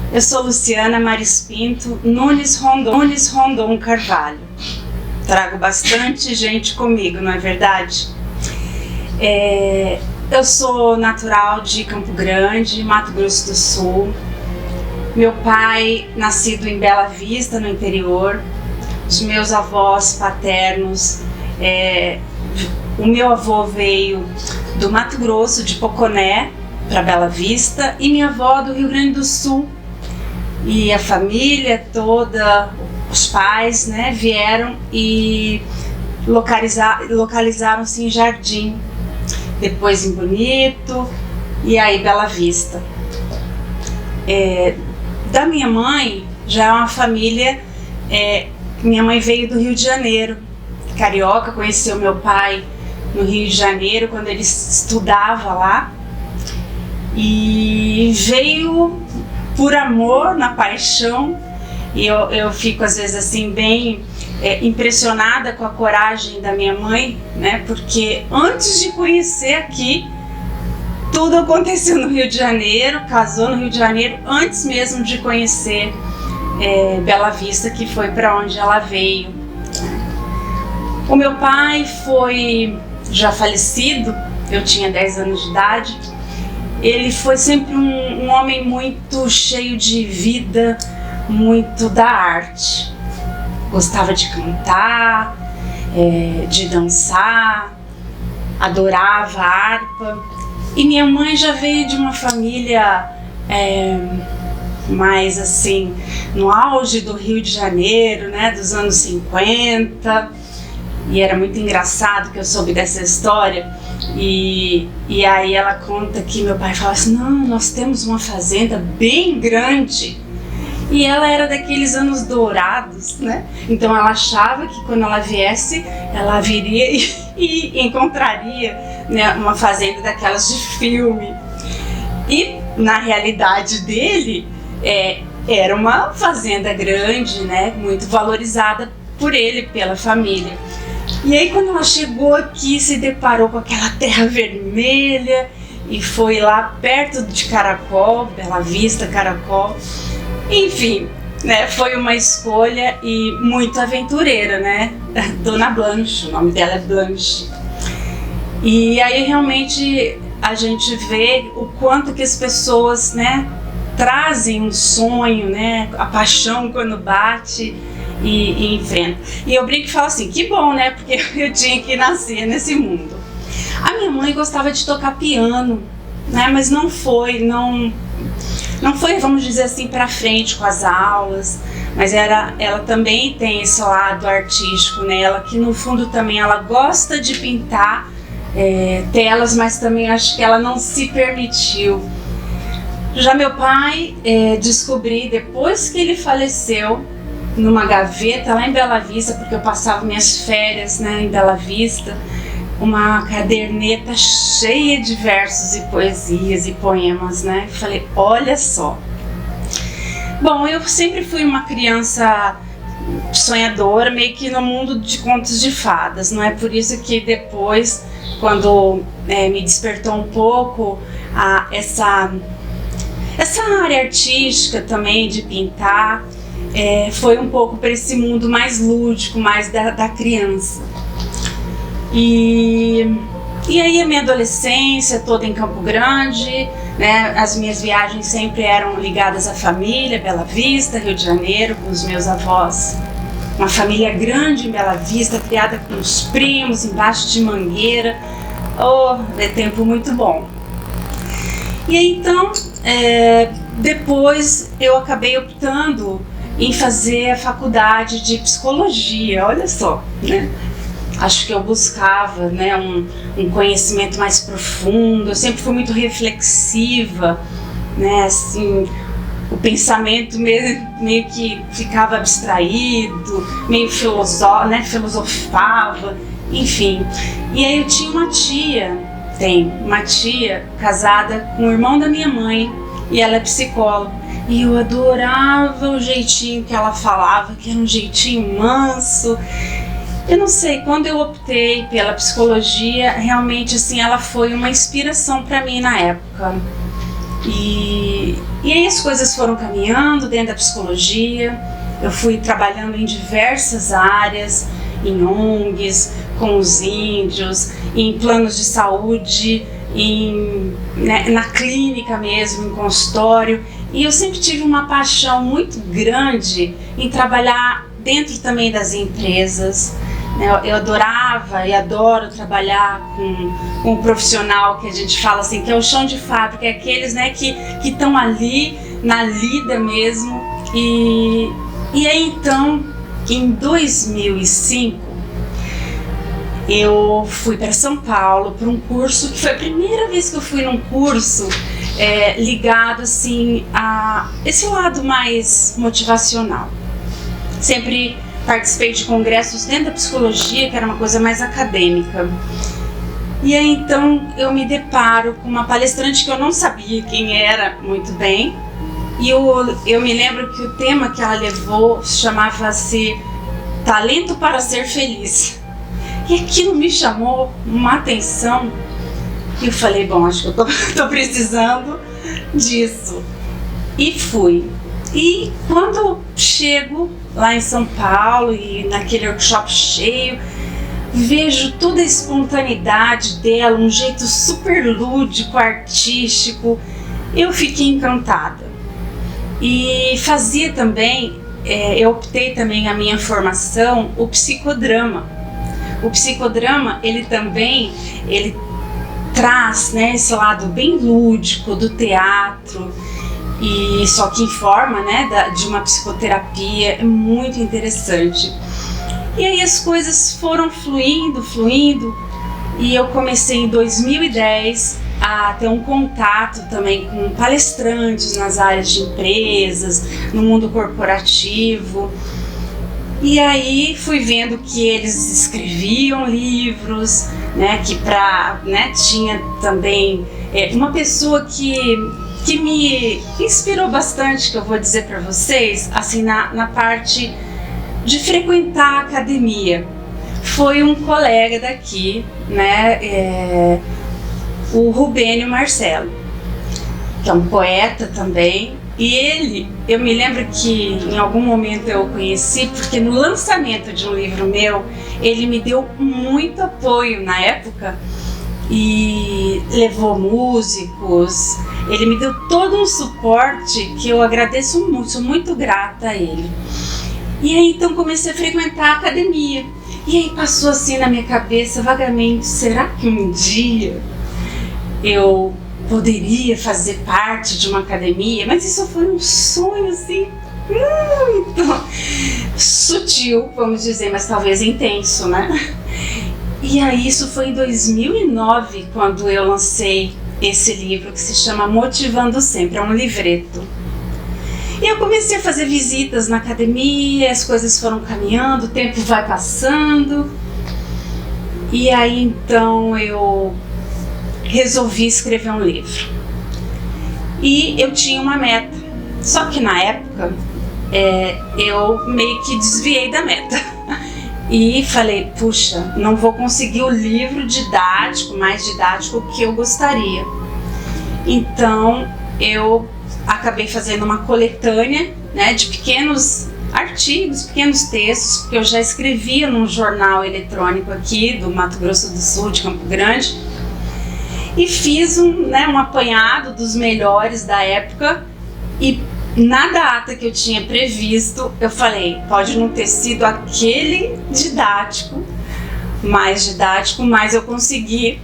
Eu sou Luciana Maris Pinto Nunes Rondon Carvalho. Trago bastante gente comigo, não é verdade? Eu sou natural de Campo Grande, Mato Grosso do Sul. Meu pai, nascido em Bela Vista, no interior. Os meus avós paternos, o meu avô veio do Mato Grosso, de Poconé, para Bela Vista, e minha avó do Rio Grande do Sul. E a família toda, os pais, né, vieram e localizaram-se em Jardim, depois em Bonito e aí Bela Vista. Da minha mãe, já é uma família, minha mãe veio do Rio de Janeiro, carioca, conheceu meu pai no Rio de Janeiro quando ele estudava lá e veio por amor, na paixão, e eu fico às vezes assim bem impressionada com a coragem da minha mãe, né? Porque antes de conhecer aqui, tudo aconteceu no Rio de Janeiro, casou no Rio de Janeiro antes mesmo de conhecer Bela Vista, que foi para onde ela veio. O meu pai foi já falecido, eu tinha 10 anos de idade. Ele foi sempre um homem muito cheio de vida, muito da arte. Gostava de cantar, de dançar, adorava a harpa. E minha mãe já veio de uma família mais assim, no auge do Rio de Janeiro, né, dos anos 50. E era muito engraçado que eu soube dessa história. E aí ela conta que meu pai fala assim: não, nós temos uma fazenda bem grande. E ela era daqueles anos dourados, né? Então ela achava que quando ela viesse, ela viria e encontraria, né, uma fazenda daquelas de filme. E na realidade dele, era uma fazenda grande, né, muito valorizada por ele, pela família. E aí quando ela chegou aqui, se deparou com aquela terra vermelha e foi lá perto de Caracol, Bela Vista, Caracol. Enfim, né, foi uma escolha e muito aventureira, né? Dona Blanche, o nome dela é Blanche. E aí realmente a gente vê o quanto que as pessoas, né, trazem um sonho, né, a paixão quando bate e enfrenta. E eu brinco e falo assim, que bom, né, porque eu tinha que nascer nesse mundo. A minha mãe gostava de tocar piano, né, mas não foi, vamos dizer assim, para frente com as aulas, mas ela também tem esse lado artístico nela, que no fundo também ela gosta de pintar telas, mas também acho que ela não se permitiu. Já meu pai, descobri depois que ele faleceu, numa gaveta lá em Bela Vista, porque eu passava minhas férias, né, em Bela Vista, uma caderneta cheia de versos e poesias e poemas, né? Falei, olha só. Bom, eu sempre fui uma criança sonhadora, meio que no mundo de contos de fadas, não é por isso que depois, quando me despertou um pouco essa área artística também de pintar, foi um pouco para esse mundo mais lúdico, mais da criança. E aí a minha adolescência toda em Campo Grande, né, as minhas viagens sempre eram ligadas à família, Bela Vista, Rio de Janeiro, com os meus avós. Uma família grande em Bela Vista, criada com os primos, embaixo de mangueira. Tempo muito bom. E aí então, depois eu acabei optando em fazer a faculdade de psicologia, olha só, né? Acho que eu buscava, né, um conhecimento mais profundo. Eu sempre fui muito reflexiva, né, assim, o pensamento meio que ficava abstraído, meio filosofava, enfim. E aí eu tinha uma tia casada com o irmão da minha mãe, e ela é psicóloga. E eu adorava o jeitinho que ela falava, que era um jeitinho manso. Eu não sei, quando eu optei pela psicologia, realmente assim, ela foi uma inspiração para mim na época. E E aí as coisas foram caminhando dentro da psicologia. Eu fui trabalhando em diversas áreas, em ONGs, com os índios, em planos de saúde, na clínica mesmo, em consultório. E eu sempre tive uma paixão muito grande em trabalhar dentro também das empresas. Eu adorava e adoro trabalhar com um profissional que a gente fala assim, que é o chão de fábrica, é aqueles, né, que estão ali na lida mesmo. E aí então, em 2005, eu fui para São Paulo para um curso, que foi a primeira vez que eu fui num curso ligado assim a esse lado mais motivacional. Sempre participei de congressos dentro da psicologia, que era uma coisa mais acadêmica. E aí então eu me deparo com uma palestrante que eu não sabia quem era muito bem. E eu me lembro que o tema que ela levou chamava-se Talento para Ser Feliz. E aquilo me chamou uma atenção. E eu falei, bom, acho que eu tô precisando disso. E fui. E quando eu chego lá em São Paulo e naquele workshop cheio, vejo toda a espontaneidade dela, um jeito super lúdico, artístico. Eu fiquei encantada. E fazia também, eu optei também a minha formação, o psicodrama. O psicodrama, ele traz, né, esse lado bem lúdico do teatro, e só que em forma, né, de uma psicoterapia. É muito interessante. E aí as coisas foram fluindo, e eu comecei em 2010 a ter um contato também com palestrantes nas áreas de empresas, no mundo corporativo. E aí fui vendo que eles escreviam livros, né, tinha também uma pessoa que me inspirou bastante, que eu vou dizer para vocês, assim, na parte de frequentar a academia. Foi um colega daqui, né, o Rubênio Marcelo, que é um poeta também. E eu me lembro que em algum momento eu o conheci, porque no lançamento de um livro meu, ele me deu muito apoio na época e levou músicos, ele me deu todo um suporte que eu agradeço muito, sou muito grata a ele. E aí então comecei a frequentar a academia, e aí passou assim na minha cabeça vagamente, será que um dia eu poderia fazer parte de uma academia? Mas isso foi um sonho assim muito sutil, vamos dizer, mas talvez intenso, né? E aí isso foi em 2009, quando eu lancei esse livro que se chama Motivando Sempre, é um livreto. E eu comecei a fazer visitas na academia, as coisas foram caminhando, o tempo vai passando, e aí então eu resolvi escrever um livro. E eu tinha uma meta, só que na época eu meio que desviei da meta e falei, puxa, não vou conseguir o livro mais didático que eu gostaria. Então eu acabei fazendo uma coletânea, né, de pequenos artigos, pequenos textos, porque eu já escrevia num jornal eletrônico aqui do Mato Grosso do Sul, de Campo Grande. E fiz um apanhado dos melhores da época, e na data que eu tinha previsto, eu falei, pode não ter sido aquele mais didático, mas eu consegui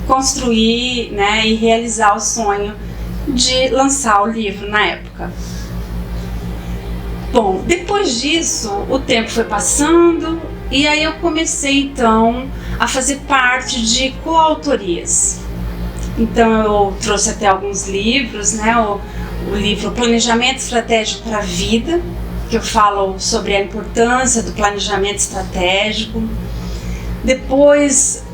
construir, né, e realizar o sonho de lançar o livro na época. Bom, depois disso, o tempo foi passando, e aí eu comecei então a fazer parte de coautorias. Então eu trouxe até alguns livros, né? O livro Planejamento Estratégico para a Vida, que eu falo sobre a importância do planejamento estratégico. Depois,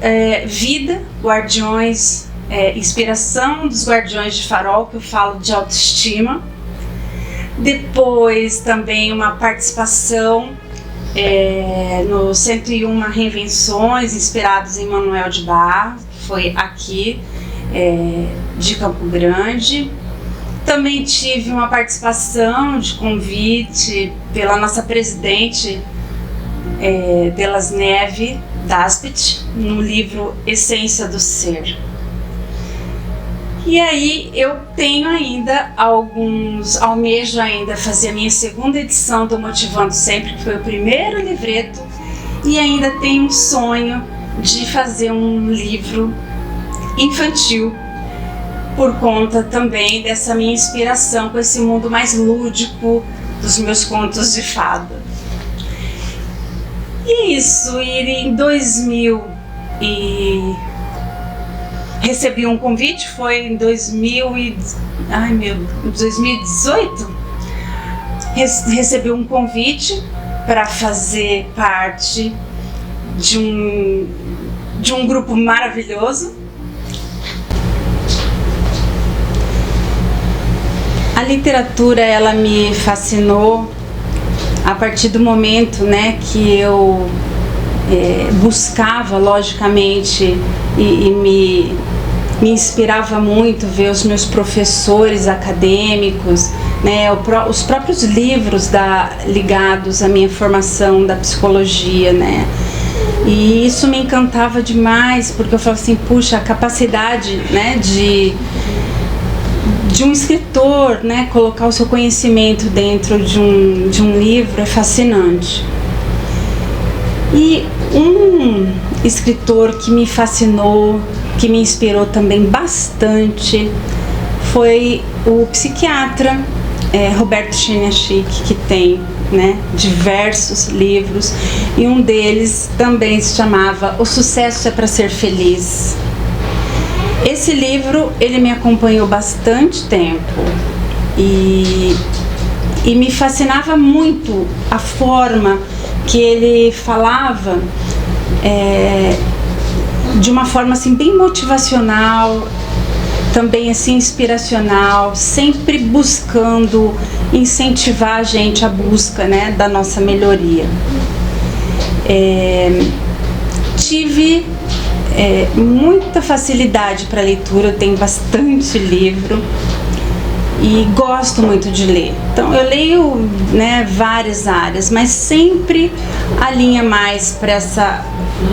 Vida, Guardiões, Inspiração dos Guardiões de Farol, que eu falo de autoestima. Depois também uma participação no 101 Reinvenções, inspirados em Manuel de Barros, que foi aqui de Campo Grande. Também tive uma participação de convite pela nossa presidente, Delas Neve Daspet, no livro Essência do Ser. E aí eu tenho ainda almejo ainda fazer a minha segunda edição do Motivando Sempre, que foi o primeiro livreto, e ainda tenho um sonho de fazer um livro infantil, por conta também dessa minha inspiração com esse mundo mais lúdico dos meus contos de fada. E isso, em 2000 recebi um convite, foi em 2018, recebi um convite para fazer parte de um grupo maravilhoso. A literatura, ela me fascinou a partir do momento, né, que eu buscava, logicamente, e me inspirava muito ver os meus professores acadêmicos, né, os próprios livros ligados à minha formação da psicologia, né, e isso me encantava demais, porque eu falava assim, puxa, a capacidade, né, de um escritor, né, colocar o seu conhecimento dentro de um livro é fascinante. E um escritor que me fascinou, que me inspirou também bastante, foi o psiquiatra Roberto Chiniachik, que tem, né, diversos livros, e um deles também se chamava O Sucesso é para Ser Feliz. Esse livro, ele me acompanhou bastante tempo e me fascinava muito a forma que ele falava, de uma forma assim bem motivacional, também assim inspiracional, sempre buscando incentivar a gente à busca, né, da nossa melhoria. Tive muita facilidade para leitura, eu tenho bastante livro e gosto muito de ler. Então eu leio, né, várias áreas, mas sempre alinha mais para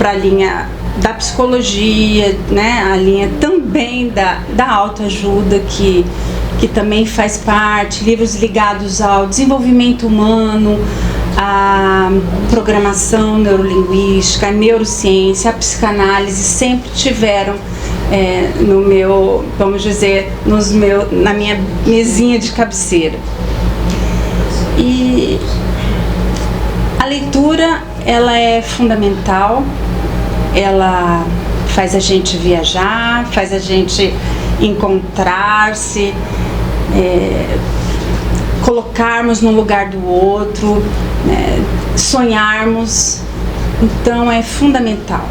a linha da psicologia, né, a linha também da autoajuda, que também faz parte, livros ligados ao desenvolvimento humano, a programação neurolinguística, a neurociência, a psicanálise sempre tiveram no meu, vamos dizer, na minha mesinha de cabeceira. E a leitura, ela é fundamental, ela faz a gente viajar, faz a gente encontrar-se, colocarmos no lugar do outro, né, sonharmos, então é fundamental.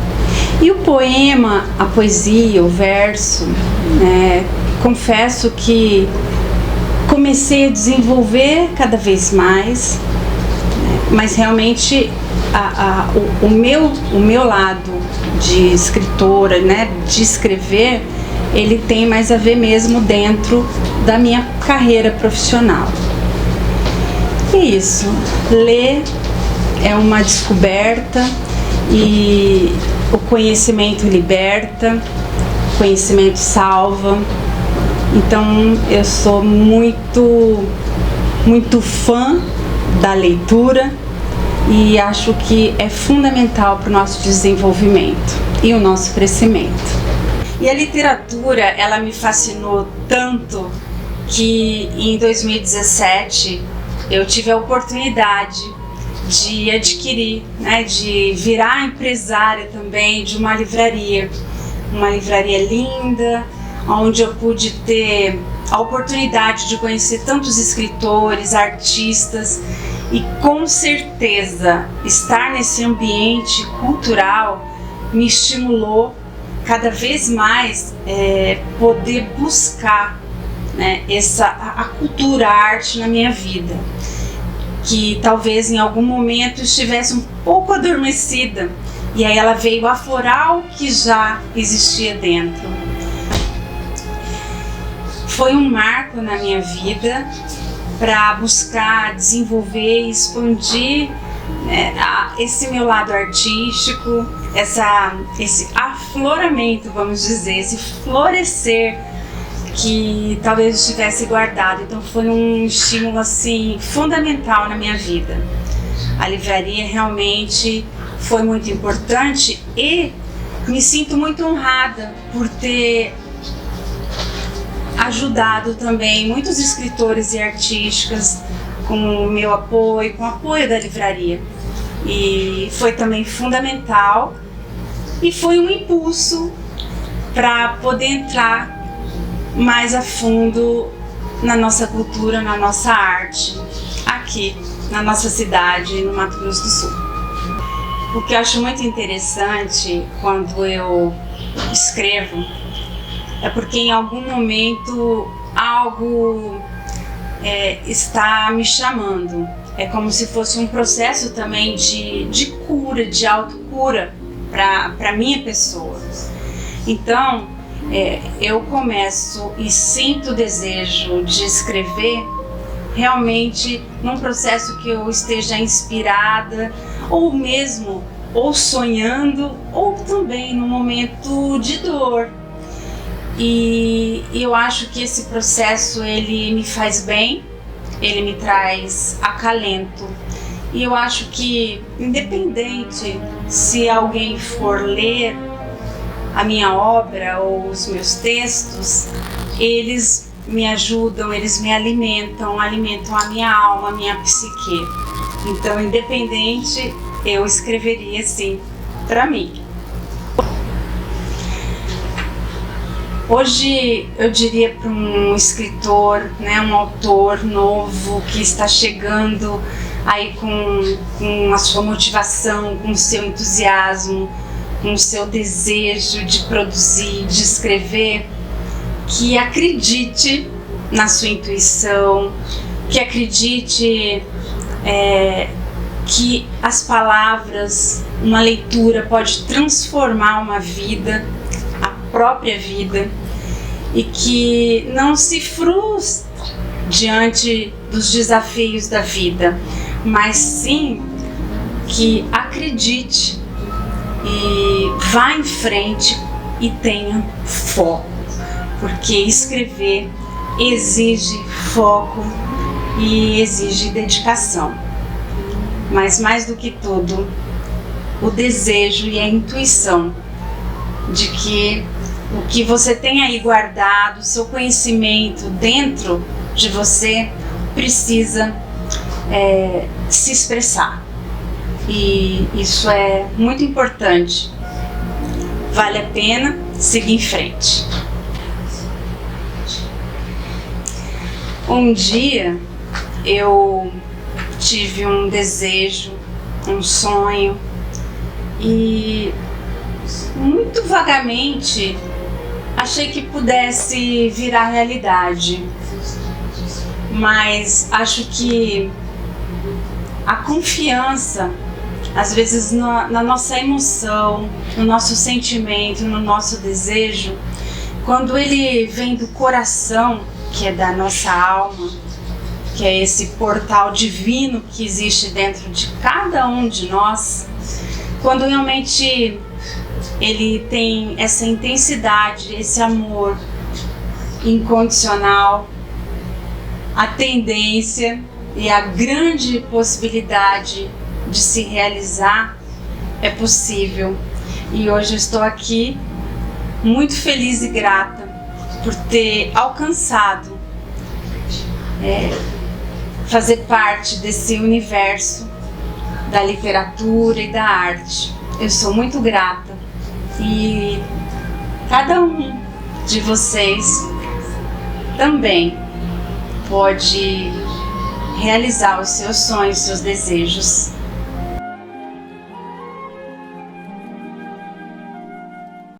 E o poema, a poesia, o verso, confesso que comecei a desenvolver cada vez mais, mas realmente o meu lado de escritora, né, de escrever, ele tem mais a ver mesmo dentro da minha carreira profissional. E é isso, ler é uma descoberta e o conhecimento liberta, o conhecimento salva. Então eu sou muito fã da leitura e acho que é fundamental para o nosso desenvolvimento e o nosso crescimento. E a literatura, ela me fascinou tanto que em 2017 eu tive a oportunidade de adquirir, né, de virar empresária também de uma livraria linda, onde eu pude ter a oportunidade de conhecer tantos escritores, artistas, e com certeza estar nesse ambiente cultural me estimulou cada vez mais poder buscar, né, a cultura, a arte na minha vida, que talvez em algum momento estivesse um pouco adormecida, e aí ela veio aflorar o que já existia dentro. foi um marco na minha vida para buscar desenvolver e expandir, né, esse meu lado artístico, esse afloramento, vamos dizer, esse florescer que talvez eu estivesse guardado. Então foi um estímulo assim fundamental na minha vida. A livraria realmente foi muito importante e me sinto muito honrada por ter ajudado também muitos escritores e artistas com o meu apoio, com o apoio da livraria. E foi também fundamental e foi um impulso para poder entrar mais a fundo na nossa cultura, na nossa arte, aqui na nossa cidade, no Mato Grosso do Sul. O que eu acho muito interessante quando eu escrevo é porque em algum momento algo está me chamando. É como se fosse um processo também de cura, de autocura para minha pessoa. Então, eu começo e sinto o desejo de escrever realmente num processo que eu esteja inspirada, ou mesmo ou sonhando, ou também num momento de dor. E eu acho que esse processo ele me faz bem, ele me traz acalento. E eu acho que, independente se alguém for ler a minha obra ou os meus textos, eles me ajudam, eles me alimentam a minha alma, a minha psique. Então, independente, eu escreveria assim para mim. Hoje eu diria para um escritor, né, um autor novo que está chegando aí com a sua motivação, com o seu entusiasmo, com o seu desejo de produzir, de escrever, que acredite na sua intuição, que acredite que as palavras, uma leitura pode transformar uma vida, a própria vida, e que não se frustre diante dos desafios da vida, mas sim que acredite e vá em frente e tenha foco, porque escrever exige foco e exige dedicação. Mas mais do que tudo, o desejo e a intuição de que o que você tem aí guardado, o seu conhecimento dentro de você precisa se expressar. E isso é muito importante. Vale a pena seguir em frente. Um dia eu tive um desejo, um sonho, e muito vagamente achei que pudesse virar realidade. Mas acho que a confiança, às vezes na nossa emoção, no nosso sentimento, no nosso desejo, quando ele vem do coração, que é da nossa alma, que é esse portal divino que existe dentro de cada um de nós, quando realmente ele tem essa intensidade, esse amor incondicional, a tendência e a grande possibilidade de se realizar é possível. E hoje eu estou aqui muito feliz e grata por ter alcançado fazer parte desse universo da literatura e da arte. Eu sou muito grata e cada um de vocês também pode realizar os seus sonhos, seus desejos.